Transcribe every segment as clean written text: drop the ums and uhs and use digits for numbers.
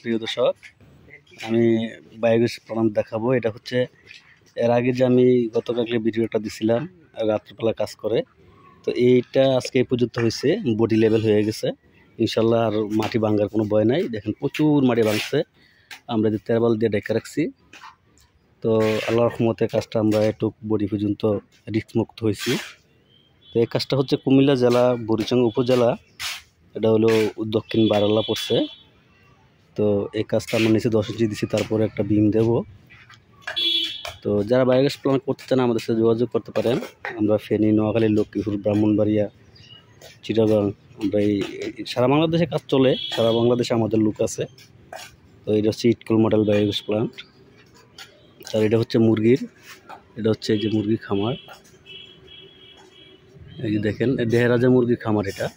প্রিয় দর্শক, আমি বায়োগ্যাস প্লান্ট দেখাবো। এটা হচ্ছে এর আগে যে আমি গতকালকে ভিডিওটা দিছিলাম রাত্রিবেলা কাজ করে, তো এইটা আজকে এই পর্যন্ত হয়েছে, বডি লেভেল হয়ে গেছে ইনশাল্লাহ। আর মাটি ভাঙার কোনো ভয় নাই। দেখেন প্রচুর মাটি ভাঙছে, আমরা যে তেরবাল দিয়ে ডেকে রাখছি। তো আল্লাহর রহমতে কাজটা আমরা একটু বডি পর্যন্ত রিস্ক মুক্ত হয়েছি। তো এই কাজটা হচ্ছে কুমিল্লা জেলা বুড়িচং উপজেলা, এটা হলো দক্ষিণ বারাল্লা পড়ছে। তো এই কাজটা আমরা নিচে 10 ইঞ্চি দিচ্ছি, তারপরে একটা বিম দেব। তো যারা বায়োগ্যাস প্ল্যান্ট করতে চান আমাদের সাথে যোগাযোগ করতে পারেন। আমরা ফেনী, নোয়াখালী, লক্ষ্মীপুর, ব্রাহ্মণবাড়িয়া, চিটাগাং, আমরা এই সারা বাংলাদেশে কাজ চলে, সারা বাংলাদেশে আমাদের লোক আছে। তো এটা হচ্ছে ইটকল মডেল বায়োগ্যাস প্ল্যান্ট। আর এটা হচ্ছে মুরগির, এটা হচ্ছে এই যে মুরগির খামার, এই যে দেখেন দেহরাজা মুরগির খামার। এটা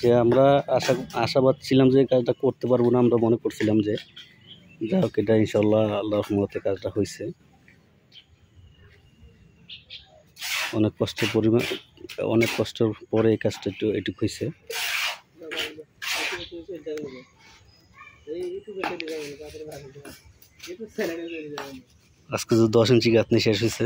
যে আমরা আশাবাদ ছিলাম যে কাজটা করতে পারবো না, আমরা মনে করছিলাম যে যাই হোক, এটা ইনশাল্লাহ আল্লাহর রহমতে কাজটা হয়েছে। অনেক কষ্টের পরে এই কাজটা এটুকু হয়েছে। আজকে তো 10 ইঞ্চি গাঁথনি শেষ হয়েছে।